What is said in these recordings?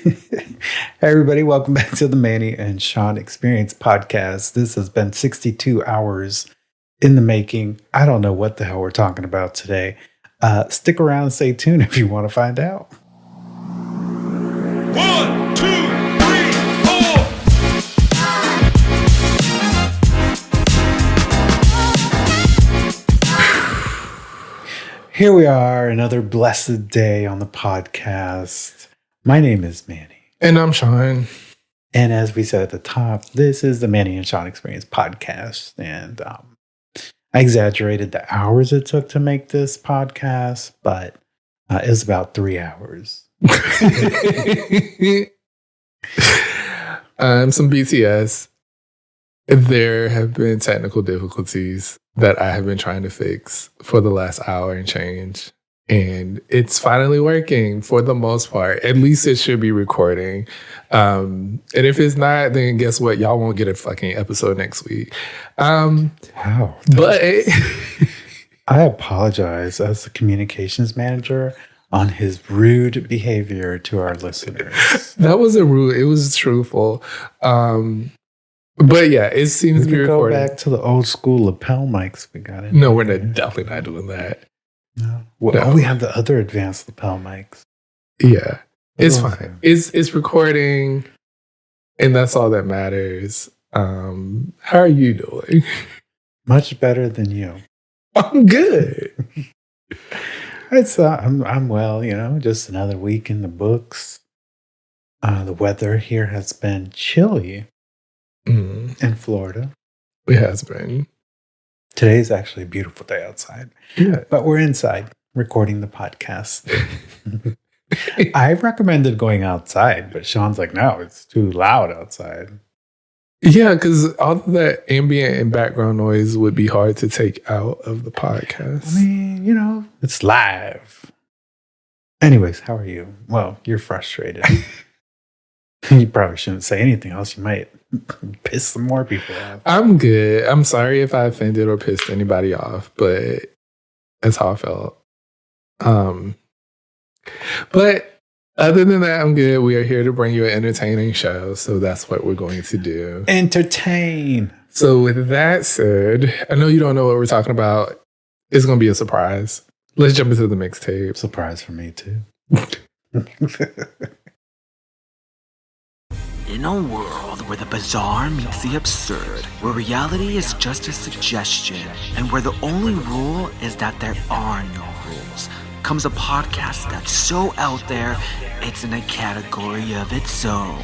Hey everybody, welcome back to the Manny and Sean Experience podcast. This has been 62 hours in the making. I don't know what the hell we're talking about today. Stick around and stay tuned if you want to find out. 1, 2, 3, 4. Here we are, another blessed day on the podcast. My name is Manny. And I'm Sean. And as we said at the top, this is the Manny and Sean Experience podcast. And I exaggerated the hours it took to make this podcast, but it was about 3 hours. Some BTS. There have been technical difficulties that I have been trying to fix for the last hour and change. And it's finally working for the most part. At least it should be recording. And if it's not, then guess what? Y'all won't get a fucking episode next week. Wow. But I apologize as the communications manager on his rude behavior to our listeners. That wasn't rude. It was truthful. But yeah, it seems to be recording. Go back to the old school lapel mics we got in. No, we're definitely not doing that. No. Well, we have the other advanced lapel mics. Yeah, it's fine. It's recording, and that's all that matters. How are you doing? Much better than you. I'm good. I'm well. Just another week in the books. The weather here has been chilly in Florida. It has been. Today is actually a beautiful day outside. Yeah. But we're inside recording the podcast. I recommended going outside, but Sean's like, no, it's too loud outside. Yeah, because all of that ambient and background noise would be hard to take out of the podcast. I mean, it's live. Anyways, how are you? Well, you're frustrated. You probably shouldn't say anything else. You might piss some more people off. I'm good. I'm sorry if I offended or pissed anybody off, but that's how I felt. But other than that, I'm good. We are here to bring you an entertaining show, so that's what we're going to do. Entertain. So with that said, I know you don't know what we're talking about. It's going to be a surprise. Let's jump into the mixtape. Surprise for me, too. In a world where the bizarre meets the absurd, where reality is just a suggestion, and where the only rule is that there are no rules, comes a podcast that's so out there, it's in a category of its own.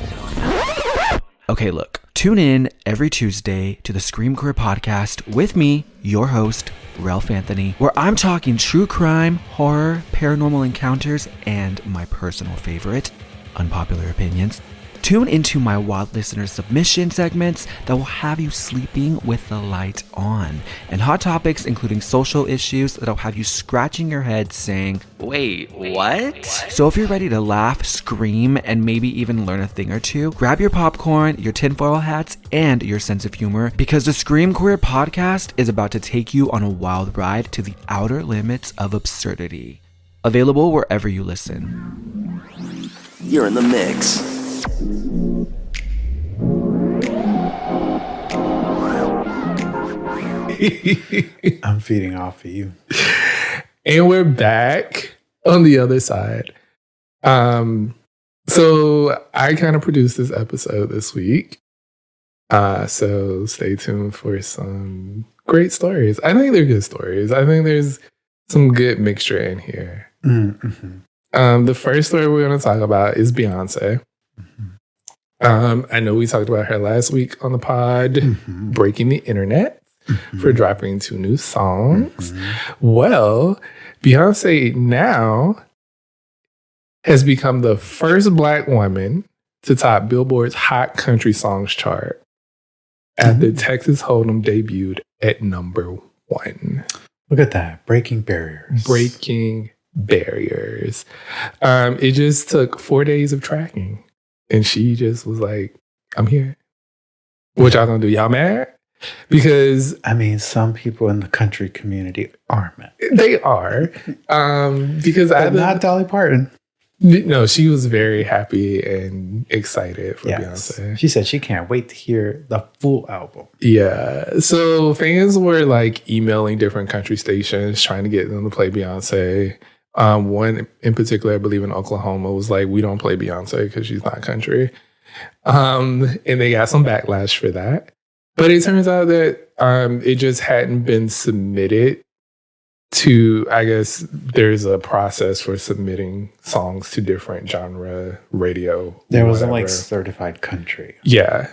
Okay, look, tune in every Tuesday to the Scream Queer podcast with me, your host, Ralph Anthony, where I'm talking true crime, horror, paranormal encounters, and my personal favorite, unpopular opinions. Tune into my wild listener submission segments that will have you sleeping with the light on, and hot topics including social issues that'll have you scratching your head saying, wait, what? So if you're ready to laugh, scream, and maybe even learn a thing or two, grab your popcorn, your tinfoil hats, and your sense of humor, because the Scream Queer podcast is about to take you on a wild ride to the outer limits of absurdity. Available wherever you listen. You're in the mix. I'm feeding off of you. And we're back on the other side. So I kind of produced this episode this week. So stay tuned for some great stories. I think they're good stories. I think there's some good mixture in here. Mm-hmm. The first story we're going to talk about is Beyoncé. I know we talked about her last week on the pod, breaking the internet for dropping 2 new songs. Well, Beyoncé now has become the first Black woman to top Billboard's Hot Country Songs chart after Texas Hold'em debuted at number 1. Look at that. Breaking barriers. Breaking barriers. It just took 4 days of tracking. And she just was like, I'm here. What y'all gonna do? Y'all mad? Because I mean, some people in the country community are mad. they are. Because but not Dolly Parton. No, she was very happy and excited for Beyonce. She said she can't wait to hear the full album. Yeah. So fans were like emailing different country stations trying to get them to play Beyonce. One in particular, I believe in Oklahoma, was like, we don't play Beyonce because she's not country. And they got some backlash for that. But it turns out that it just hadn't been submitted to, I guess there's a process for submitting songs to different genre radio. There wasn't like certified country. Yeah.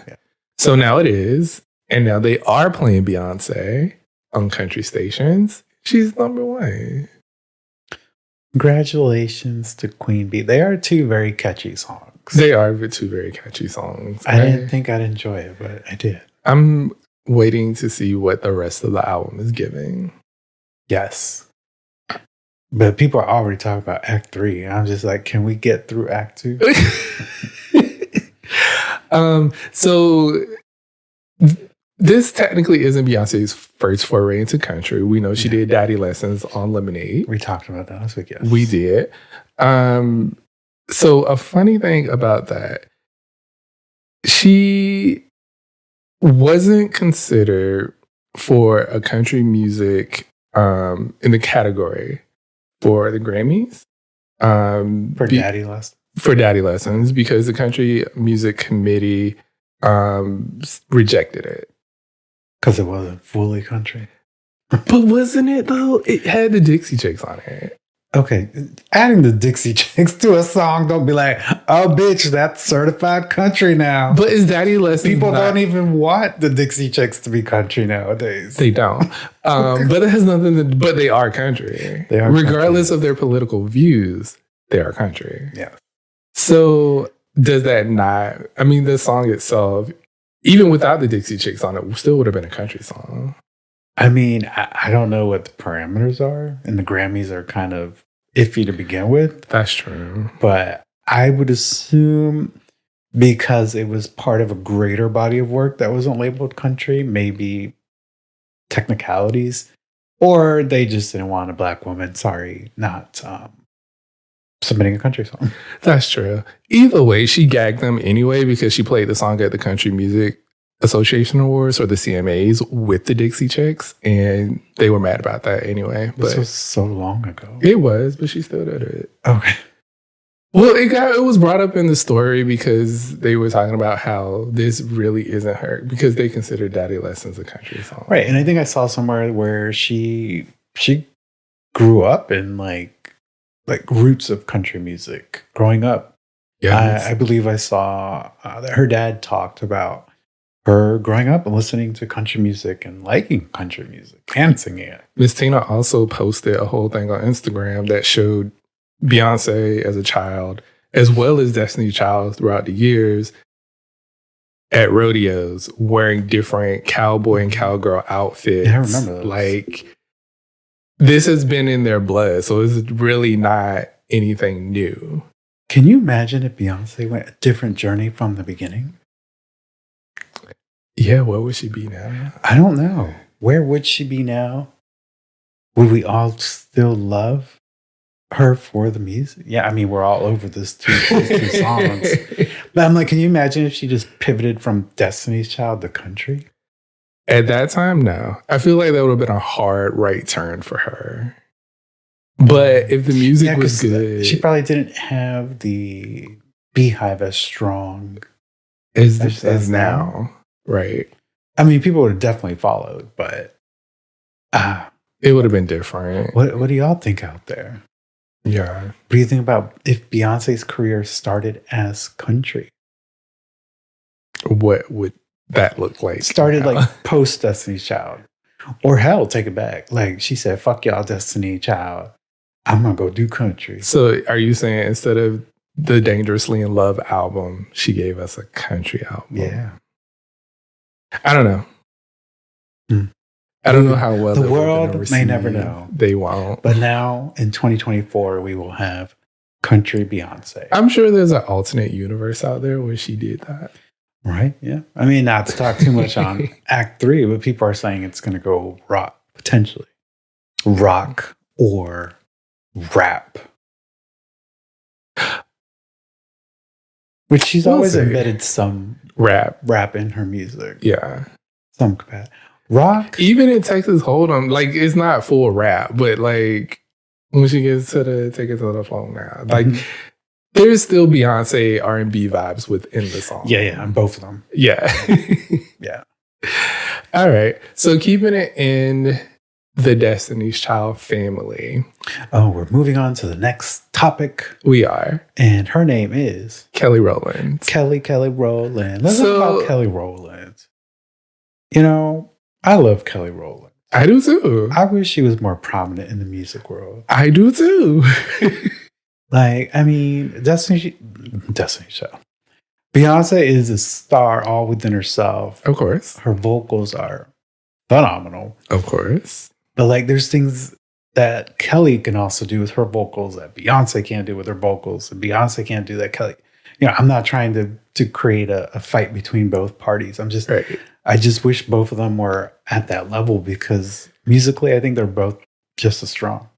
So now it is. And now they are playing Beyonce on country stations. She's number one. Congratulations to Queen Bee. They are two very catchy songs. They are two very catchy songs. I didn't think I'd enjoy it, but I did. I'm waiting to see what the rest of the album is giving. Yes. But people are already talking about Act 3. I'm just like, can we get through Act 2? So this technically isn't Beyonce's first foray into country. We know she did Daddy Lessons on Lemonade. We talked about that last week, yes. We did. So a funny thing about that, she wasn't considered for a country music in the category for the Grammys. For Daddy Lessons? For Daddy Lessons, because the Country Music Committee rejected it. Because it wasn't fully country. But wasn't it, though? It had the Dixie Chicks on it. Okay, adding the Dixie Chicks to a song, don't be like, oh, bitch, that's certified country now. But is Daddy Lessons People don't even want the Dixie Chicks to be country nowadays. They don't. But it has nothing to... But they are country. They are regardless of their political views, they are country. Yeah. So does that not... I mean, the song itself, even without the Dixie Chicks on it, still would have been a country song. I mean, I don't know what the parameters are, and the Grammys are kind of iffy to begin with. That's true. But I would assume because it was part of a greater body of work that wasn't labeled country, maybe technicalities, or they just didn't want a black woman, not submitting a country song. That's true. Either way, she gagged them anyway because she played the song at the Country Music Association Awards or the CMAs with the Dixie Chicks, and they were mad about that anyway. This was so long ago. It was, but she still did it. Okay. Well, it was brought up in the story because they were talking about how this really isn't her, because they consider Daddy Lessons a country song. Right. And I think I saw somewhere where she grew up in like roots of country music growing up. Yeah. I believe I saw that her dad talked about her growing up and listening to country music and liking country music and singing it. Miss Tina also posted a whole thing on Instagram that showed Beyonce as a child, as well as Destiny Child throughout the years at rodeos, wearing different cowboy and cowgirl outfits. Yeah, I remember those. Like, this has been in their blood, so it's really not anything new. Can you imagine if Beyonce went a different journey from the beginning? Yeah, where would she be now? I don't know. Where would she be now? Would we all still love her for the music? Yeah, I mean, we're all over these two songs. But I'm like, can you imagine if she just pivoted from Destiny's Child to country? At that time, no. I feel like that would have been a hard right turn for her. But if the music was good... She probably didn't have the Beehive as strong as now. Right. I mean, people would have definitely followed, but it would have been different. What do y'all think out there? Yeah. What do you think about if Beyonce's career started as country? What would that look like? Started like post Destiny's Child. Or hell, take it back. Like she said, fuck y'all, Destiny Child. I'm going to go do country. So are you saying instead of the Dangerously in Love album, she gave us a country album? Yeah. I don't know. I don't know how well the world may never know. They won't. But now in 2024, we will have country Beyonce. I'm sure there's an alternate universe out there where she did that. Right? Yeah. I mean, not to talk too much on Act 3, but people are saying it's going to go rock, potentially. Rock or rap. Which she's We'll always see. embedded some Rap. in her music. Yeah. Some capacity. Rock. Even in Texas Hold'em, like it's not full rap, but like when she gets to the take it to the phone now, like there's still Beyonce R&B vibes within the song. Yeah, on both of them. Yeah. Yeah. All right. So keeping it in the Destiny's Child family. Oh, we're moving on to the next topic. We are. And her name is Kelly Rowland. Kelly Rowland. Let's So- talk about Kelly Rowland. You know, I love Kelly Rowland. I do too. I wish she was more prominent in the music world. I do too. Like, I mean, Destiny Child. Beyonce is a star all within herself. Of course. Her vocals are phenomenal. Of course. But like, there's things that Kelly can also do with her vocals that Beyonce can't do with her vocals, and Beyonce can't do that. Kelly, I'm not trying to create a fight between both parties. Right. I just wish both of them were at that level because musically, I think they're both just as strong.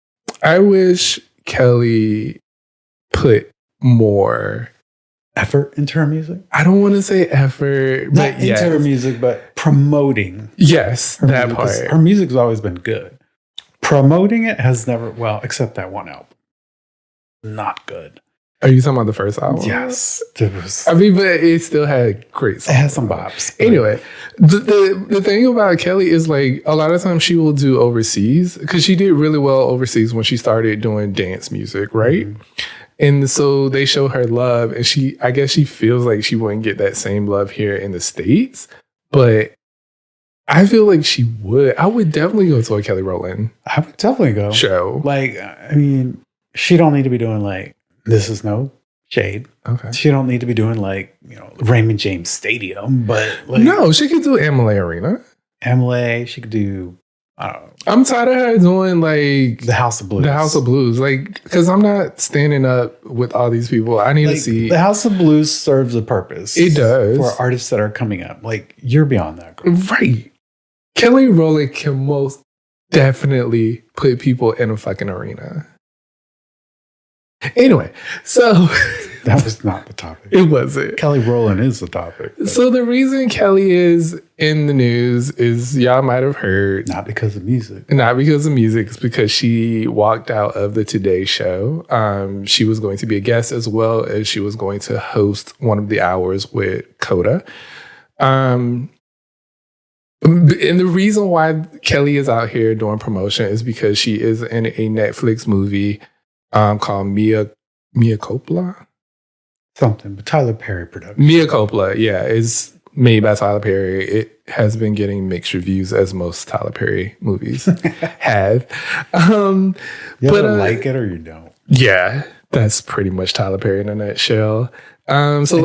I wish Kelly put more Effort into her music, I don't want to say effort, not but yes. into her music, but promoting Yes, her that music, 'cause part. Her music's always been good. Promoting it has never, well, except that one album, not good. Are you talking about the first album? Yes, it was. I mean, but it still had great songs. It has some bops. but- Anyway, the thing about Kelly is like a lot of times she will do overseas because she did really well overseas when she started doing dance music, right? Mhm. And so they show her love, and I guess she feels like she wouldn't get that same love here in the States, but I feel like she would. I would definitely go to a Kelly Rowland I would definitely go. show. Like, I mean, she don't need to be doing like, this is no shade. Okay. She don't need to be doing like, Raymond James Stadium, but like No, she could do Emily Arena. MLA, she could do, I don't know, I'm tired of her doing like the House of Blues. the House of Blues, like because I'm not standing up with all these people. I need Like, to see. the House of Blues serves a purpose. It does. For artists that are coming up. Like, you're beyond that group. Right. Kelly Rowland can most definitely put people in a fucking arena. Anyway, so That was not the topic. it wasn't. Kelly Rowland is the topic. but So the reason Kelly is in the news is y'all might have heard, not because of music. not because of music, it's because she walked out of the Today Show. She was going to be a guest as well as she was going to host one of the hours with Coda. And the reason why Kelly is out here doing promotion is because she is in a Netflix movie called Mia Coppola. Something, but Tyler Perry production. Mia Coppola, yeah, is made by Tyler Perry. It has been getting mixed reviews as most Tyler Perry movies have. You but, either like it or you don't. Yeah, that's pretty much Tyler Perry in a nutshell. So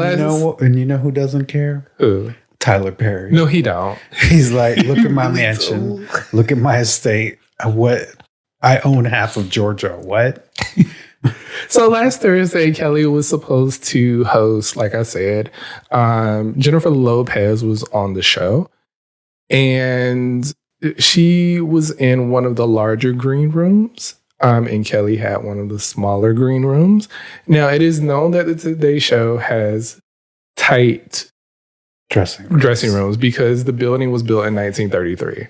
And you know who doesn't care? who? Tyler Perry. No, he don't. He's like, look at my mansion. Look at my estate. What? I own half of Georgia. What? So last Thursday, Kelly was supposed to host, like I said, Jennifer Lopez was on the show, and she was in one of the larger green rooms, and Kelly had one of the smaller green rooms. Now, it is known that the Today Show has tight dressing rooms because the building was built in 1933,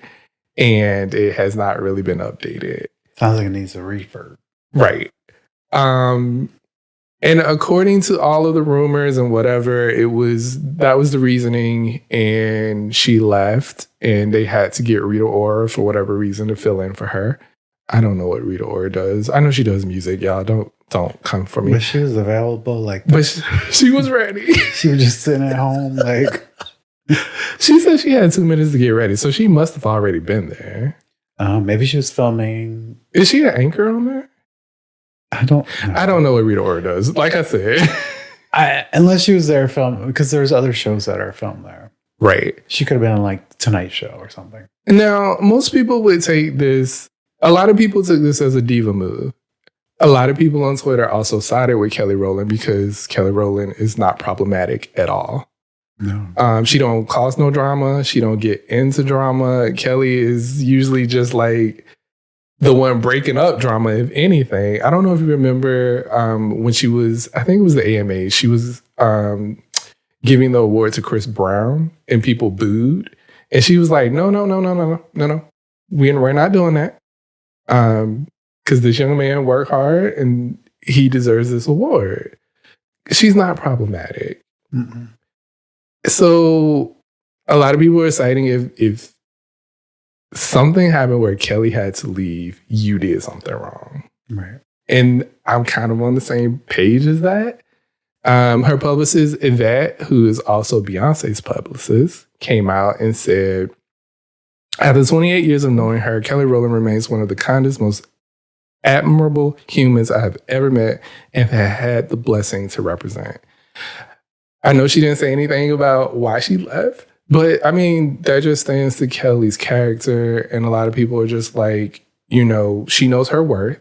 and it has not really been updated. Sounds like it needs a refurb. Right. And according to all of the rumors and whatever, that was the reasoning, and she left, and they had to get Rita Ora for whatever reason to fill in for her. I don't know what Rita Ora does. I know she does music, y'all. Don't come for me. But she was available. Like, But she was ready. she was just sitting at home. Like, She said she had 2 minutes to get ready, so she must have already been there. maybe she was filming. Is she an anchor on there? I don't know. I don't know what Rita Ora does. Like I said. Unless she was there filming, because there's other shows that are filmed there. Right. She could have been on like The Tonight Show or something. Now, most people would take this, a lot of people took this as a diva move. A lot of people on Twitter also sided with Kelly Rowland because Kelly Rowland is not problematic at all. No. She don't cause no drama. She don't get into drama. Kelly is usually just like the one breaking up drama, if anything. I don't know if you remember when she was, I think it was the AMA. She was giving the award to Chris Brown, and people booed. And she was like, no. We're not doing that. Because this young man worked hard and he deserves this award. She's not problematic. Mm-mm. So a lot of people are citing if something happened where Kelly had to leave, you did something wrong. Right. And I'm kind of on the same page as that. Her publicist, Yvette, who is also Beyonce's publicist, came out and said, after 28 years of knowing her, Kelly Rowland remains one of the kindest, most admirable humans I have ever met and have had the blessing to represent. I know she didn't say anything about why she left, but I mean, that just stands to Kelly's character. And a lot of people are just like, you know, she knows her worth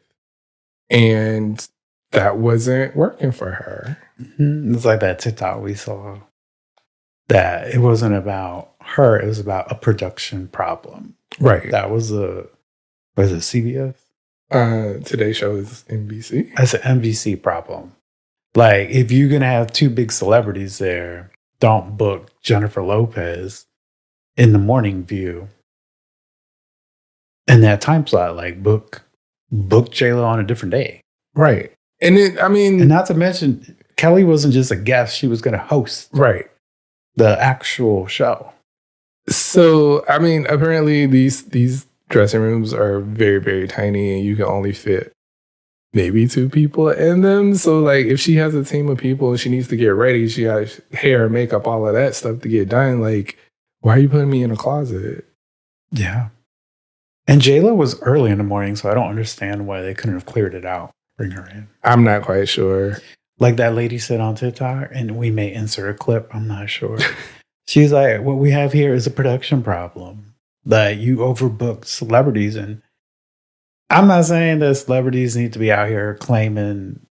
and that wasn't working for her. Mm-hmm. It's like that TikTok we saw that it wasn't about her, it was about a production problem. Right. That was was it CBS? Today's show is NBC. That's an NBC problem. Like, if you're going to have two big celebrities there, don't book Jennifer Lopez in the morning view in that time slot. Like, book J-Lo on a different day. Right. And and not to mention, Kelly wasn't just a guest. She was going to host right. the actual show. So, I mean, apparently these dressing rooms are very, very tiny and you can only fit maybe 2 people in them. So, like, if she has a team of people and she needs to get ready, she has hair, makeup, all of that stuff to get done. Like, why are you putting me in a closet? Yeah. And J-Lo was early in the morning, so I don't understand why they couldn't have cleared it out. Bring her in. I'm not quite sure. Like that lady said on TikTok, and we may insert a clip, I'm not sure. She's like, what we have here is a production problem. That you overbooked celebrities. And I'm not saying that celebrities need to be out here claiming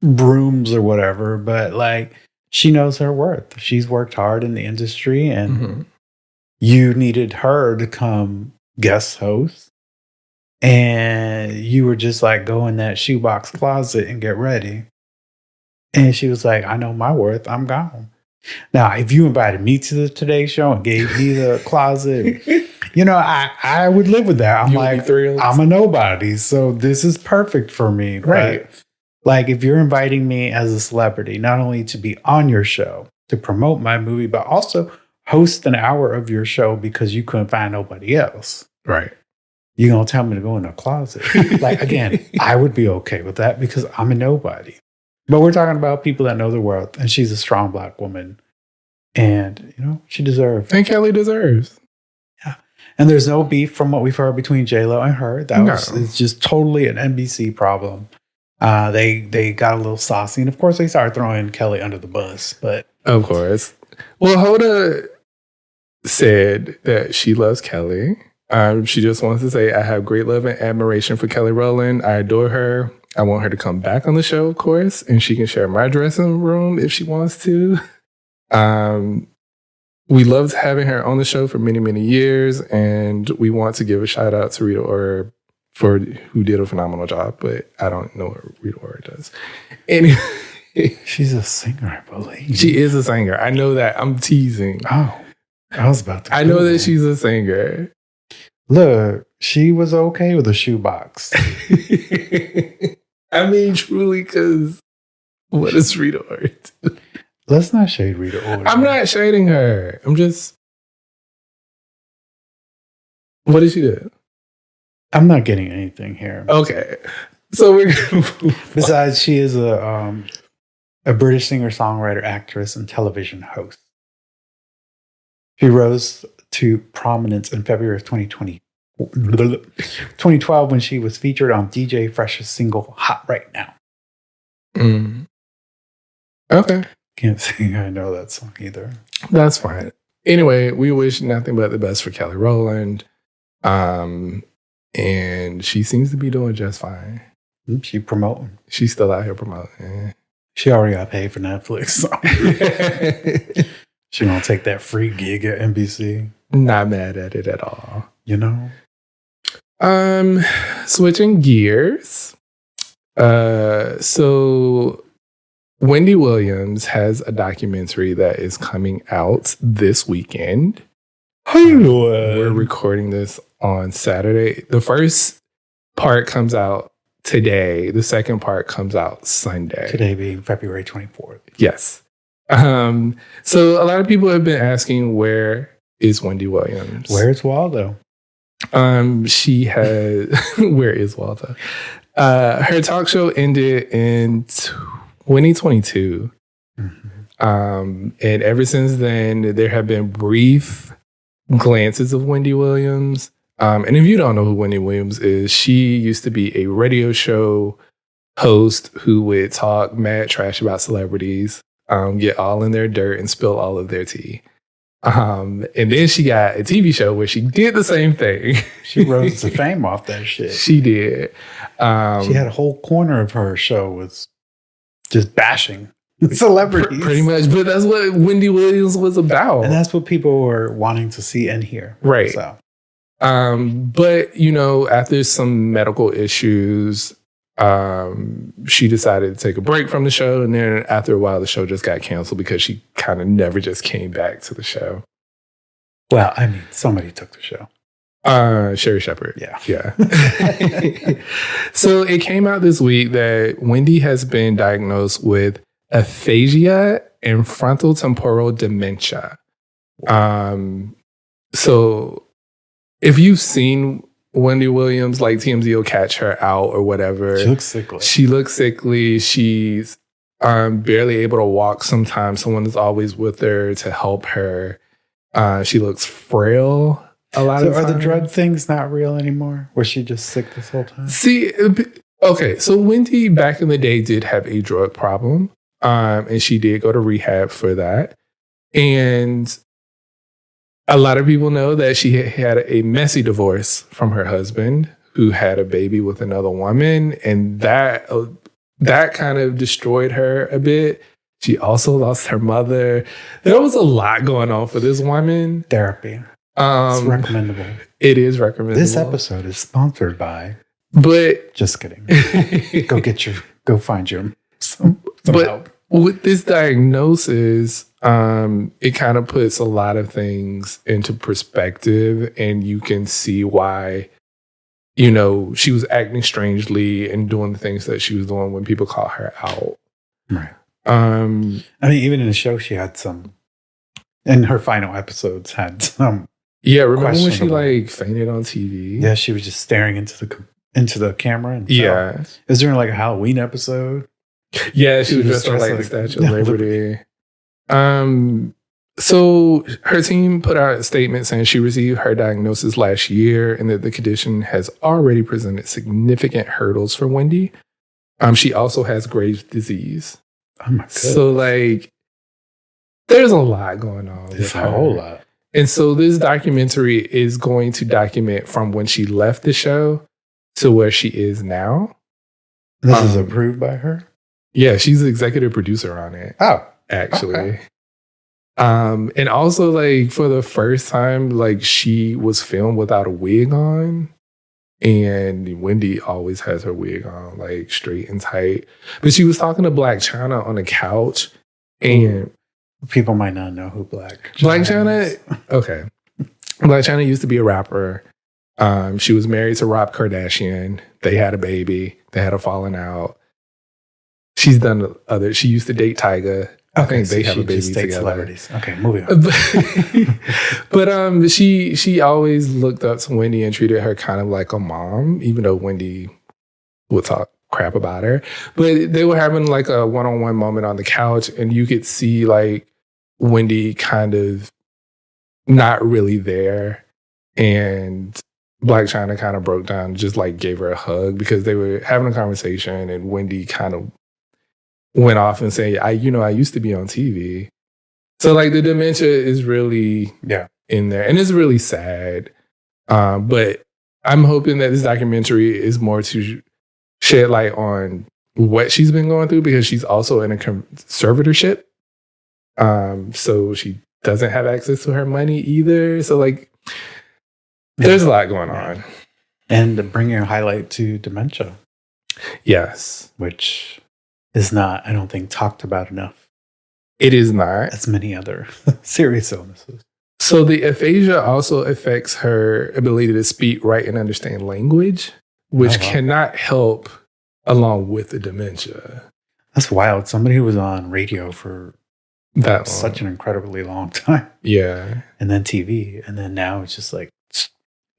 brooms or whatever, but like, she knows her worth. She's worked hard in the industry, and you needed her to come guest host. And you were just like, go in that shoebox closet and get ready. And she was like, I know my worth. I'm gone. Now, if you invited me to the Today Show and gave me the closet, you know, I would live with that. I'm like, I'm a nobody. So this is perfect for me. Right. But like, if you're inviting me as a celebrity, not only to be on your show, to promote my movie, but also host an hour of your show because you couldn't find nobody else. Right. You're going to tell me to go in a closet. Like, again, I would be okay with that because I'm a nobody. But we're talking about people that know their worth, and she's a strong Black woman. And, you know, she deserves. And Kelly deserves. Yeah. And there's no beef from what we've heard between J-Lo and her. It's just totally an NBC problem. They got a little saucy. And, of course, they started throwing Kelly under the bus. But of course. Well, Hoda said that she loves Kelly. She just wants to say, I have great love and admiration for Kelly Rowland. I adore her. I want her to come back on the show, of course, and she can share my dressing room if she wants to. We loved having her on the show for many, many years, and we want to give a shout out to Rita Ora for who did a phenomenal job, but I don't know what Rita Ora does. Anyway, she's a singer, I believe. She is a singer. I know that. I'm teasing. Oh, I was about to. I know that she's a singer. Look, she was okay with a shoebox. I mean, truly, because what does Rita Ora do? Let's not shade Rita Ora. I'm not shading her. I'm just. What did she do? I'm not getting anything here. Okay. So we're going to. Besides, she is a British singer, songwriter, actress, and television host. She rose to prominence in February of 2012 when she was featured on DJ Fresh's single Hot Right Now. Okay. Can't say I know that song either. That's fine. Anyway, we wish nothing but the best for Kelly Rowland. And she seems to be doing just fine. She promoting. She's still out here promoting. She already got paid for Netflix. So. She gonna take that free gig at NBC. Not mad at it at all. You know? Switching gears. So Wendy Williams has a documentary that is coming out this weekend. We're recording this on Saturday. The first part comes out today. The second part comes out Sunday. Today being February 24th. Yes. So a lot of people have been asking, where is Wendy Williams? Where's Waldo? She has where is Waldo? Her talk show ended in 2022. And ever since then, there have been brief glances of Wendy Williams. And if you don't know who Wendy Williams is, she used to be a radio show host who would talk mad trash about celebrities, get all in their dirt and spill all of their tea. And then she got a TV show where she did the same thing. She rose to fame off that shit. She did. She had a whole corner of her show was just bashing celebrities. Pretty much. But that's what Wendy Williams was about. And that's what people were wanting to see and hear. Right. So. But, you know, after some medical issues, she decided to take a break from the show. And then after a while, the show just got canceled because she kind of never just came back to the show. Well, I mean, somebody took the show. Sherry Shepherd. Yeah. So it came out this week that Wendy has been diagnosed with aphasia and frontotemporal dementia. So if you've seen Wendy Williams, like TMZ will catch her out or whatever. She looks sickly. She's barely able to walk sometimes. Someone is always with her to help her. She looks frail a lot of times. So are the drug things not real anymore? Was she just sick this whole time? See, okay, so Wendy back in the day did have a drug problem. And she did go to rehab for that. And a lot of people know that she had a messy divorce from her husband, who had a baby with another woman. And that kind of destroyed her a bit. She also lost her mother. There was a lot going on for this woman. Therapy. It's recommendable. It is recommendable. This episode is sponsored by. But just kidding. Go find your some help. With this diagnosis, it kind of puts a lot of things into perspective, and you can see why, you know, she was acting strangely and doing the things that she was doing when people call her out. Right. I mean, even in the show, she had some, in her final episodes, had some. Yeah, remember when she like fainted on TV? Yeah, she was just staring into the camera. And yeah. Is there like a Halloween episode? Yeah, she was dressed up like the Statue of Liberty. So her team put out a statement saying she received her diagnosis last year and that the condition has already presented significant hurdles for Wendy. She also has Graves' disease. Oh my god! So like, there's a lot going on. There's a whole lot. And so this documentary is going to document from when she left the show to where she is now. This is approved by her? Yeah, she's the executive producer on it. Oh, actually. Okay. And also, like, for the first time, like, she was filmed without a wig on. And Wendy always has her wig on, like, straight and tight. But she was talking to Black China on the couch. And people might not know who Black China is. Okay. Black China used to be a rapper. She was married to Rob Kardashian. They had a baby. They had a falling out. She's done she used to date Tyga. I think they have a baby together. Celebrities. Okay, moving on. But she always looked up to Wendy and treated her kind of like a mom, even though Wendy would talk crap about her. But they were having like a one-on-one moment on the couch, and you could see like Wendy kind of not really there. And Black China kind of broke down, just like gave her a hug because they were having a conversation, and Wendy kind of went off and said, I used to be on TV. So like the dementia is really in there, and it's really sad. But I'm hoping that this documentary is more to shed light on what she's been going through, because she's also in a conservatorship. So she doesn't have access to her money either. So like, there's a lot going on. And bringing a highlight to dementia. Yes. Which is not, I don't think, talked about enough It is not. as many other serious illnesses. So the aphasia also affects her ability to speak, write, and understand language, which Oh, wow. cannot help along with the dementia. That's wild. Somebody who was on radio for That such an incredibly long time, yeah, and then TV, and then now it's just like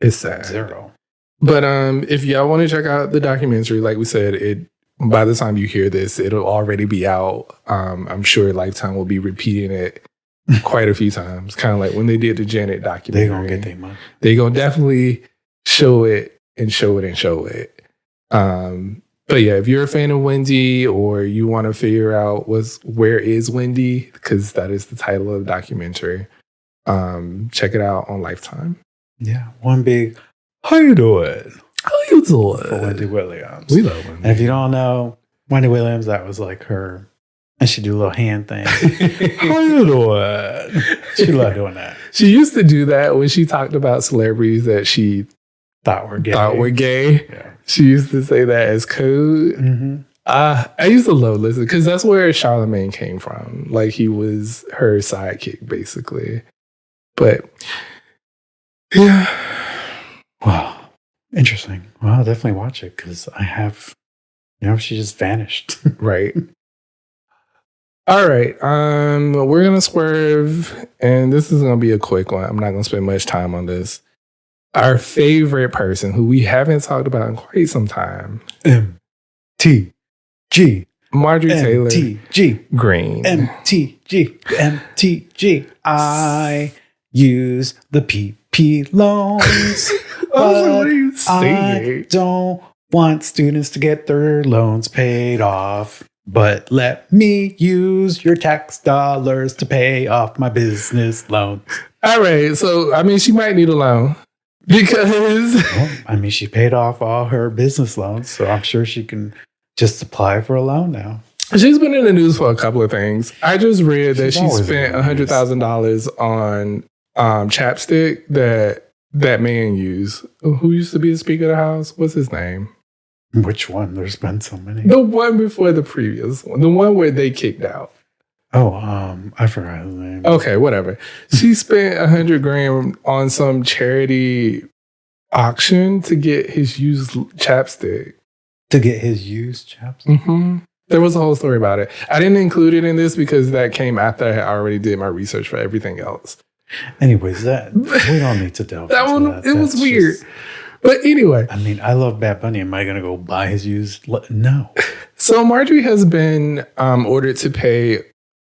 it's sad. zero. But if y'all want to check out the documentary, like we said, it by the time you hear this, it'll already be out. I'm sure Lifetime will be repeating it quite a few times, kind of like when they did the Janet documentary. They gonna get their money. They gonna definitely show it and show it and show it. But yeah, if you're a fan of Wendy or you want to figure out where is Wendy, because that is the title of the documentary, check it out on Lifetime. Yeah, one big. How you doing? How you doing? For Wendy Williams. We love Wendy. And if you don't know Wendy Williams, that was like her. And she do a little hand thing. How you doing? She loved doing that. She used to do that when she talked about celebrities that she Thought were gay. Yeah. She used to say that as code. Mm-hmm. I used to love listening because that's where Charlemagne came from. Like he was her sidekick, basically. But yeah. Wow. Interesting. Well, I'll definitely watch it because I have, she just vanished. Right. All right. We're gonna swerve, and this is gonna be a quick one. I'm not gonna spend much time on this. Our favorite person who we haven't talked about in quite some time. MTG. Marjorie Taylor MTG. Greene. MTG. MTG. I use the PP loans. What are you I saying? don't want students to get their loans paid off, but let me use your tax dollars to pay off my business loan. All right. So, I mean, she might need a loan because Well, I mean, she paid off all her business loans, so I'm sure she can just apply for a loan now. she's been in the news for a couple of things. I just read that She's she always spent in the news. $100,000 on chapstick that man used. Who used to be the Speaker of the House? What's his name? Which one? There's been so many. The one before the previous one. The one where they kicked out. Oh, I forgot his name. Okay, whatever. She spent $100,000 on some charity auction to get his used chapstick. To get his used chapstick? Mm-hmm. There was a whole story about it. I didn't include it in this because that came after I had already did my research for everything else. Anyways, we don't need to delve That into one, that. it was That's weird. just- But anyway, I mean, I love Bad Bunny. Am I going to go buy his used? No. so Marjorie has been ordered to pay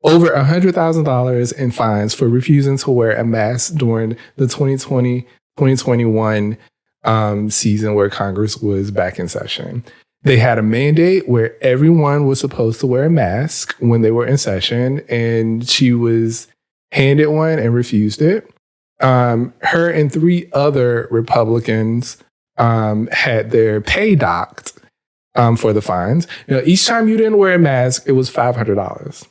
over $100,000 in fines for refusing to wear a mask during the 2020-2021 season where Congress was back in session. They had a mandate where everyone was supposed to wear a mask when they were in session, and she was handed one and refused it. Her and 3 other Republicans had their pay docked for the fines. Each time you didn't wear a mask, it was $500,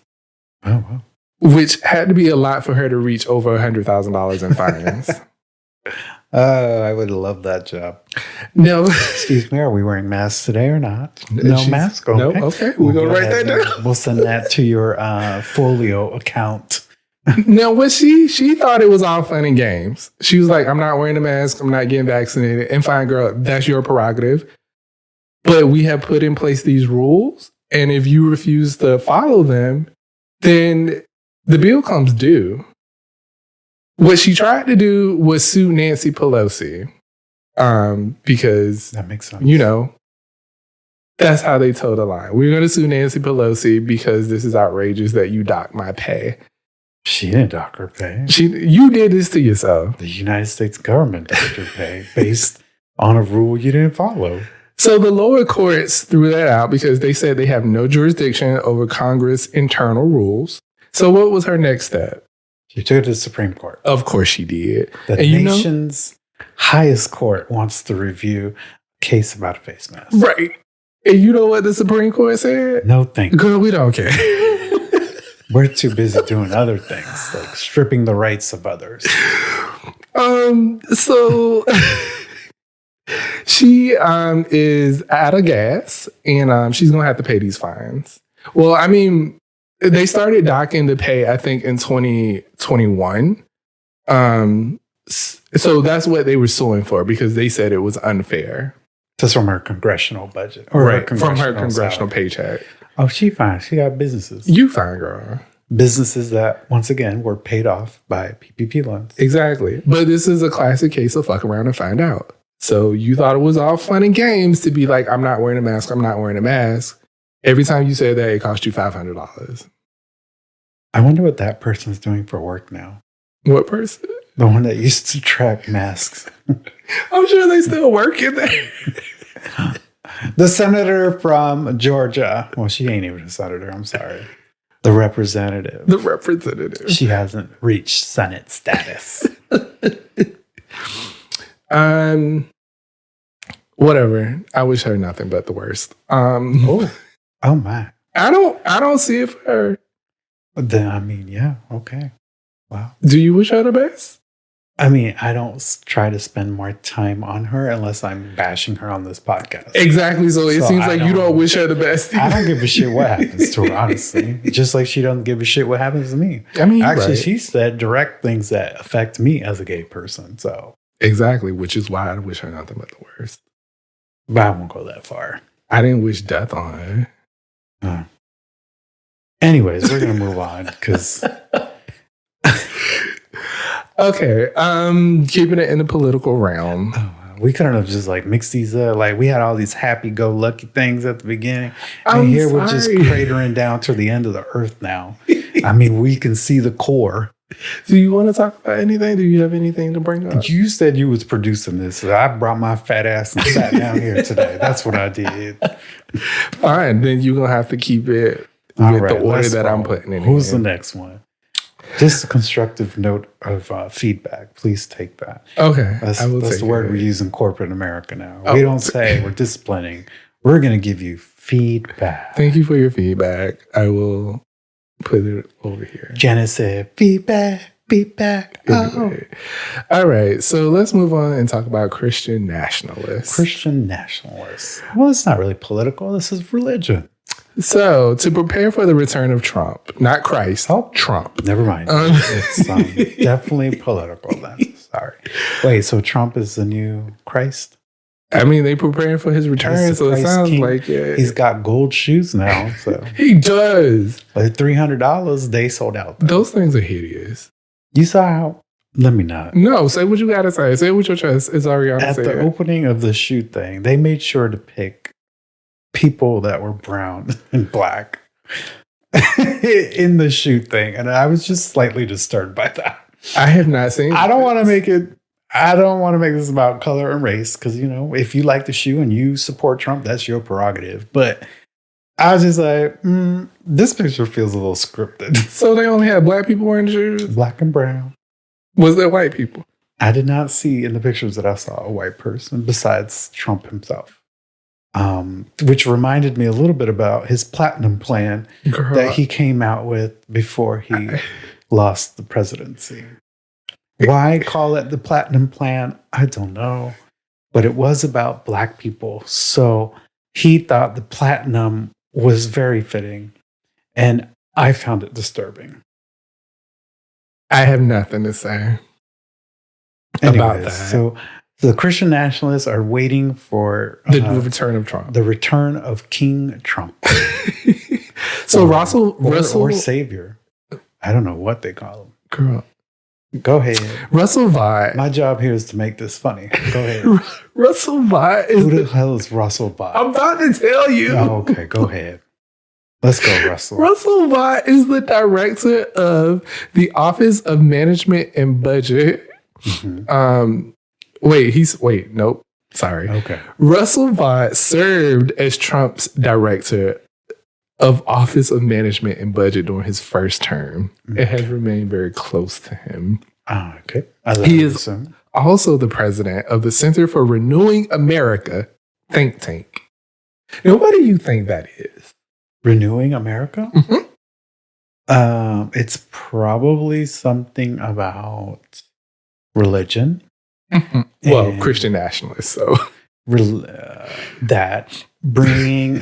Oh, wow. which had to be a lot for her to reach over $100,000 in fines. I would love that job. No, Excuse me, are we wearing masks today or not? No She's- mask? no, Okay. okay, we're gonna go write ahead that and down. We'll send that to your Folio account. Now, what she thought it was all fun and games. She was like, I'm not wearing a mask. I'm not getting vaccinated. And fine, girl, that's your prerogative. But we have put in place these rules. And if you refuse to follow them, then the bill comes due. What she tried to do was sue Nancy Pelosi because, That makes sense. that's how they toe the line. We're going to sue Nancy Pelosi because this is outrageous that you dock my pay. She didn't dock her pay. You did this to yourself. The United States government docked her pay based on a rule you didn't follow. So the lower courts threw that out because they said they have no jurisdiction over Congress' internal rules. So what was her next step? She took it to the Supreme Court. Of course she did. The And you know- nation's highest court wants to review a case about a face mask. Right. And you know what the Supreme Court said? No thank you. Girl, we don't care. We're too busy doing other things, like stripping the rights of others. So she is out of gas and she's going to have to pay these fines. Well, I mean, they started docking the pay, I think, in 2021. So that's what they were suing for because they said it was unfair. Just from her congressional budget. Or Right, from her congressional salary. paycheck. Oh, she fine. She got businesses. You fine, girl. Businesses that, once again, were paid off by PPP loans. Exactly. But this is a classic case of fuck around and find out. So you thought it was all fun and games to be like, I'm not wearing a mask. I'm not wearing a mask. Every time you said that, it cost you $500. I wonder what that person's doing for work now. What person? The one that used to track masks. I'm sure they still work in there. The senator from Georgia. Well, she ain't even a senator. I'm sorry. The representative. The representative. She hasn't reached Senate status. Whatever. I wish her nothing but the worst. Oh my. I don't see it for her. Then, I mean, yeah. Okay. Wow. Do you wish her the best? I mean, I don't try to spend more time on her unless I'm bashing her on this podcast. Exactly. So it seems like you don't wish her the best. I don't give a shit what happens to her, honestly. Just like she doesn't give a shit what happens to me. I mean, actually, right. she said direct things that affect me as a gay person. So exactly, which is why I wish her nothing but the worst. But I won't go that far. I didn't wish death on her. Anyways, we're gonna move on because. Okay, keeping it in the political realm. We couldn't have just like mixed these up. Like we had all these happy-go-lucky things at the beginning, I'm and here sorry. we're just cratering down to the end of the earth now. I mean, we can see the core. Do you want to talk about anything? Do you have anything to bring up? You said you was producing this, so I brought my fat ass and sat down here today. That's what I did. Fine, then you're gonna have to keep it All with right, the order let's that roll. I'm putting in. Who's here. the next one? Just a constructive note of feedback. Please take that. Okay, That's I will the take word it. we use in corporate America now. Oh. We don't say we're disciplining. We're going to give you feedback. Thank you for your feedback. I will put it over here. Jenna said, feedback, feedback. Oh. Anyway. All right, so let's move on and talk about Christian nationalists. Christian nationalists. Well, it's not really political. This is religion. So, to prepare for the return of Trump, not Christ, Oh. Trump. Never mind. It's definitely political then. Sorry. Wait, so Trump is the new Christ? I mean, they preparing for his return, He's the so it Christ sounds king. like it. He's got gold shoes now. So He does. at $300, they sold out. Those things are hideous. You saw how? Let me not. No, say what you gotta say. Say it with your chest. It's Ariana At said. the opening of the shoot thing, they made sure to pick people that were brown and black in the shoot thing. And I was just slightly disturbed by that. I have not seen. I don't want to make this about color and race because, you know, if you like the shoe and you support Trump, that's your prerogative. But I was just like, this picture feels a little scripted. So they only had black people wearing shoes? Black and brown. Was there white people? I did not see in the pictures that I saw a white person besides Trump himself. Which reminded me a little bit about his platinum plan Girl, that he came out with before he lost the presidency. Why call it the platinum plan? I don't know. But it was about black people. So he thought the platinum was very fitting. And I found it disturbing. I have nothing to say about Anyways, that. so the Christian nationalists are waiting for The return of Trump. the return of King Trump. So or Russell, Savior. I don't know what they call him. girl, Go ahead. Russell Vaught. My job here is to make this funny. Go ahead. Russell Vaught is. Who the hell is Russell Vaught? I'm about to tell you. Oh, okay, go ahead. Let's go, Russell. Russell Vaught is the director of the Office of Management and Budget. Mhm. Nope. Sorry. Okay. Russell Vaught served as Trump's director of Office of Management and Budget during his first term. It has remained very close to him. Oh, okay. I love He you, is- son. Also the president of the Center for Renewing America think tank. Now, what do you think that is? Renewing America? Mhm. It's probably something about religion. Well, And- Christian nationalists, so. That bringing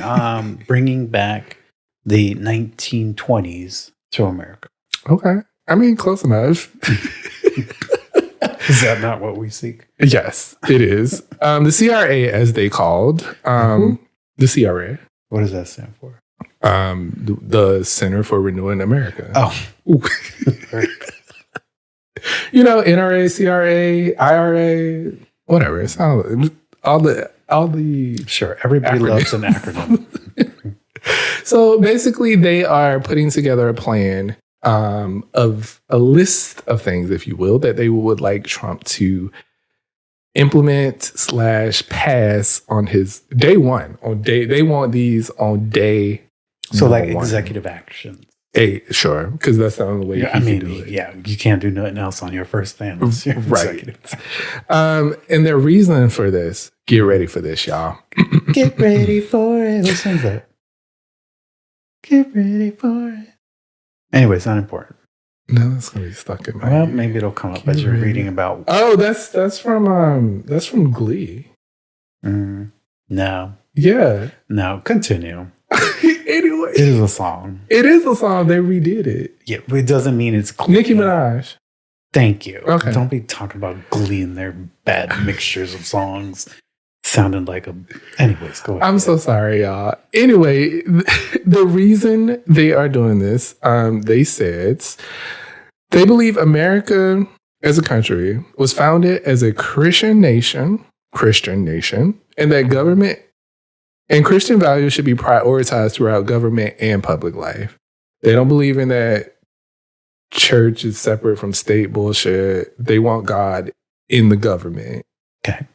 back the 1920s to America. Okay. I mean, close enough. Is that not what we seek? Yes, it is. The CRA, as they called, the CRA. What does that stand for? The Center for Renewing America. Oh. Right. You know, NRA, CRA, IRA, whatever. It's all the Sure. Everybody loves an acronym. So basically, they are putting together a plan of a list of things, if you will, that they would like Trump to implement / pass on his day one. They want these on day. So like one. executive actions. Sure, because that's the only way. Yeah, I mean, you can't do nothing else on your first day. Right. And their reason for this, get ready for this, y'all. Get ready for it. What song's that? Get ready for it. Anyway, it's not important. No, that's gonna be stuck in my Well, head. maybe it'll come up as you're reading about. Oh, that's from Glee. No. Yeah. No. Continue. Anyway, It is a song. it is a song. They redid it. Yeah, but it doesn't mean it's Glee. Nicki Minaj. Thank you. Okay. Don't be talking about Glee and their bad mixtures of songs sounding like a. Anyways, go ahead. I'm so sorry, y'all. Anyway, the reason they are doing this, they said they believe America as a country was founded as a Christian nation, and that government and Christian values should be prioritized throughout government and public life. They don't believe in that church is separate from state bullshit. They want God in the government. Okay.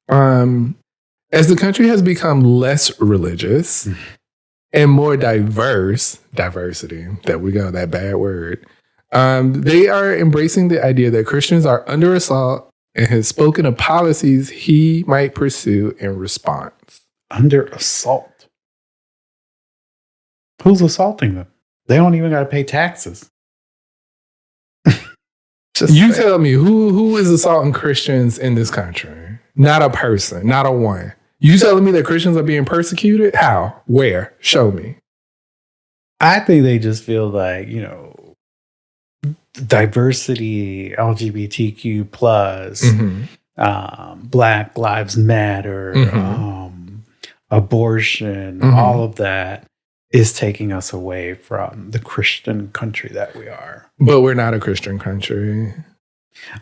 As the country has become less religious and more diversity, there we go, that bad word. They are embracing the idea that Christians are under assault and has spoken of policies he might pursue in response. Under assault. Who's assaulting them? They don't even got to pay taxes. You tell me who is assaulting Christians in this country? Not a person, not a one. You telling me that Christians are being persecuted? How? Where? Show me. I think they just feel like, diversity, LGBTQ plus, Black Lives Matter, abortion, all of that is taking us away from the Christian country that we are. But we're not a Christian country.